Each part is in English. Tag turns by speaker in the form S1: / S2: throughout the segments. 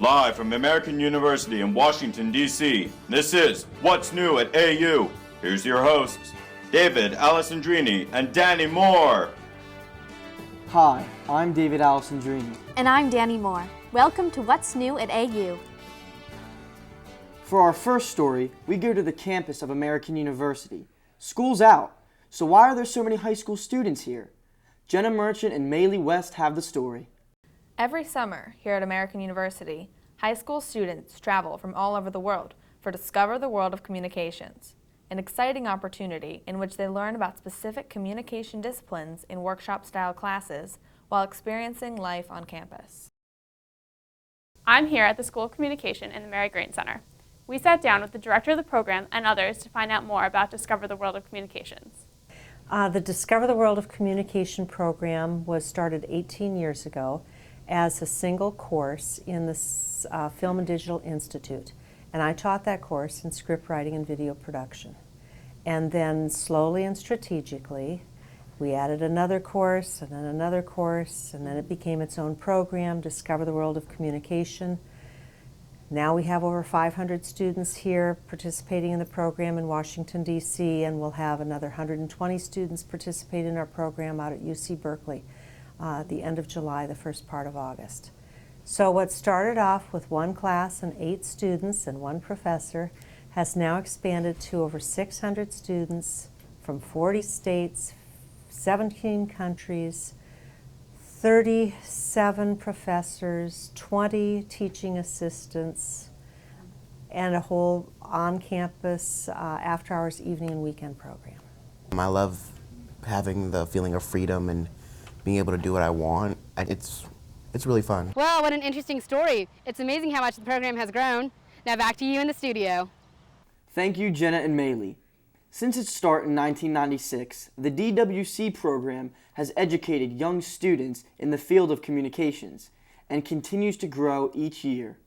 S1: Live from American University in Washington, D.C., this is What's New at AU. Here's your hosts, David Alessandrini and Danny Moore.
S2: Hi, I'm David Alessandrini.
S3: And I'm Danny Moore. Welcome to What's New at AU.
S2: For our first story, we go to the campus of American University. School's out, so why are there so many high school students here? Jenna Merchant and Maylee West have the story.
S4: Every summer here at American University, high school students travel from all over the world for Discover the World of Communications, an exciting opportunity in which they learn about specific communication disciplines in workshop-style classes while experiencing life on campus.
S5: I'm here at the School of Communication in the Mary Green Center. We sat down with the director of the program and others to find out more about Discover the World of Communications.
S6: The Discover the World of Communication program was started 18 years ago as a single course in the Film and Digital Institute. And I taught that course in script writing and video production. And then slowly and strategically, we added another course and then another course, and then it became its own program, Discover the World of Communication. Now we have over 500 students here participating in the program in Washington, D.C., and we'll have another 120 students participate in our program out at UC Berkeley the end of July, the first part of August. So what started off with one class and 8 students and one professor has now expanded to over 600 students from 40 states, 17 countries, 37 professors, 20 teaching assistants, and a whole on-campus after-hours evening and weekend program.
S7: I love having the feeling of freedom and being able to do what I want. It's really fun.
S8: Well, what an interesting story. It's amazing how much the program has grown. Now back to you in the studio.
S2: Thank you, Jenna and Maylee. Since its start in 1996, the DWC program has educated young students in the field of communications and continues to grow each year.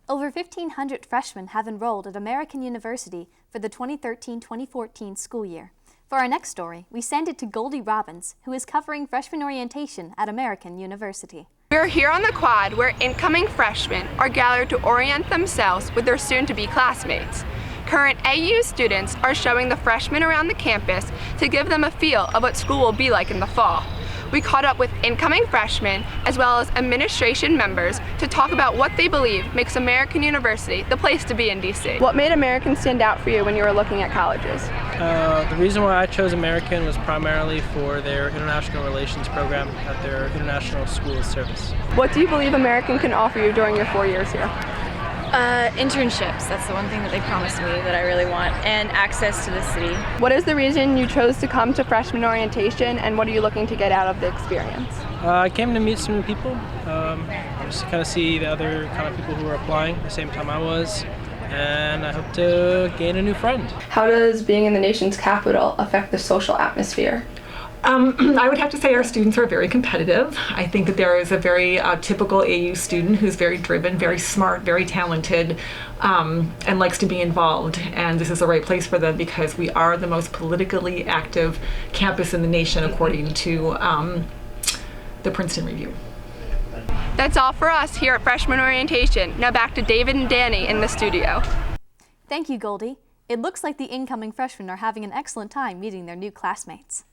S3: Over 1,500 freshmen have enrolled at American University for the 2013-2014 school year. For our next story, we send it to Goldie Robbins, who is covering freshman orientation at American University.
S9: We're here on the quad where incoming freshmen are gathered to orient themselves with their soon-to-be classmates. Current AU students are showing the freshmen around the campus to give them a feel of what school will be like in the fall. We caught up with incoming freshmen as well as administration members to talk about what they believe makes American University the place to be in DC. What made American stand out for you when you were looking at colleges?
S10: The reason why I chose American was primarily for their international relations program at their International School of Service.
S9: What do you believe American can offer you during your 4 years here?
S11: Internships, that's the one thing that they promised me that I really want, and access to the city.
S9: What is the reason you chose to come to freshman orientation, and what are you looking to get out of the experience?
S10: I came to meet some new people, just to kind of see the other kind of people who were applying at the same time I was, and I hope to gain a new friend.
S9: How does being in the nation's capital affect the social atmosphere?
S12: I would have to say our students are very competitive. I think that there is a very typical AU student who's very driven, very smart, very talented, and likes to be involved. And this is the right place for them because we are the most politically active campus in the nation according to the Princeton Review.
S9: That's all for us here at Freshman Orientation. Now back to David and Danny in the studio.
S3: Thank you, Goldie. It looks like the incoming freshmen are having an excellent time meeting their new classmates.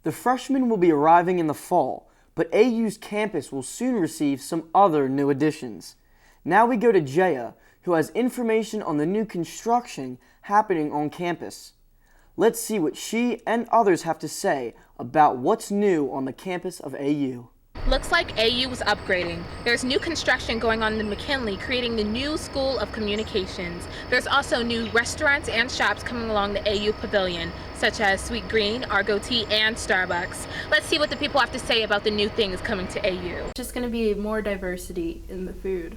S2: The freshmen will be arriving in the fall, but AU's campus will soon receive some other new additions. Now we go to Jaya, who has information on the new construction happening on campus. Let's see what she and others have to say about what's new on the campus of AU.
S13: Looks like AU was upgrading. There's new construction going on in McKinley, creating the new School of Communications. There's also new restaurants and shops coming along the AU Pavilion, such as Sweet Green, Argo Tea, and Starbucks. Let's see what the people have to say about the new things coming to AU.
S14: Just going to be more diversity in the food.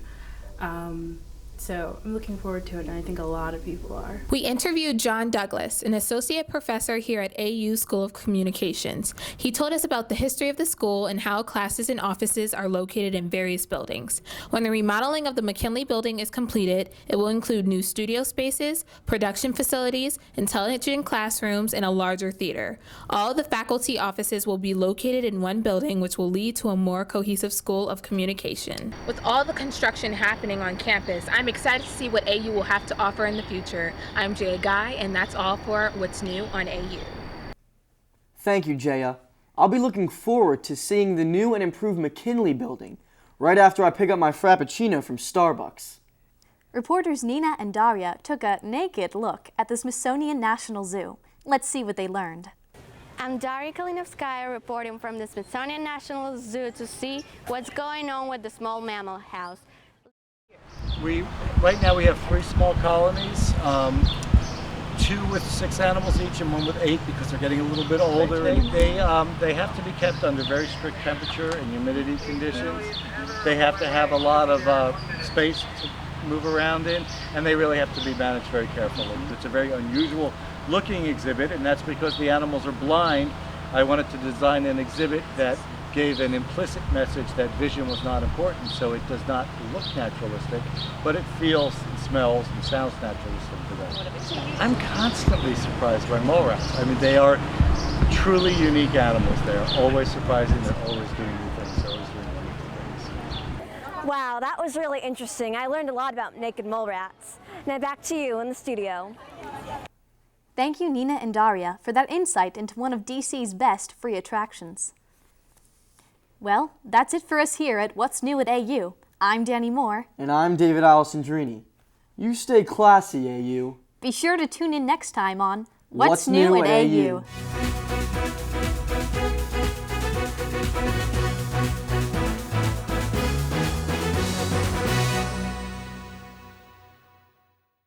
S14: So I'm looking forward to it, and I think a lot of people are.
S13: We interviewed John Douglas, an associate professor here at AU School of Communications. He told us about the history of the school and how classes and offices are located in various buildings. When the remodeling of the McKinley building is completed, it will include new studio spaces, production facilities, intelligent classrooms, and a larger theater. All of the faculty offices will be located in one building, which will lead to a more cohesive School of Communication.
S9: With all the construction happening on campus, I'm excited to see what AU will have to offer in the future. I'm Jaya Guy, and that's all for What's New on AU.
S2: Thank you, Jaya. I'll be looking forward to seeing the new and improved McKinley building right after I pick up my Frappuccino from Starbucks.
S3: Reporters Nina and Daria took a naked look at the Smithsonian National Zoo. Let's see what they learned.
S15: I'm Daria Kalinovskaya reporting from the Smithsonian National Zoo to see what's going on with the small mammal house.
S16: Right now we have 3 small colonies, 2 with 6 animals each and 1 with 8 because they're getting a little bit older. They have to be kept under very strict temperature and humidity conditions. They have to have a lot of space to move around in, and they really have to be managed very carefully. It's a very unusual looking exhibit, and that's because the animals are blind. I wanted to design an exhibit that gave an implicit message that vision was not important, so it does not look naturalistic, but it feels and smells and sounds naturalistic to them. I'm constantly surprised by mole rats. I mean, they are truly unique animals. They're always surprising, they're always doing new things, they're always doing wonderful things.
S17: Wow, that was really interesting. I learned a lot about naked mole rats. Now back to you in the studio.
S3: Thank you, Nina and Daria, for that insight into one of DC's best free attractions. Well, that's it for us here at What's New at AU. I'm Danny Moore.
S2: And I'm David Alessandrini. You stay classy, AU.
S3: Be sure to tune in next time on What's New at AU.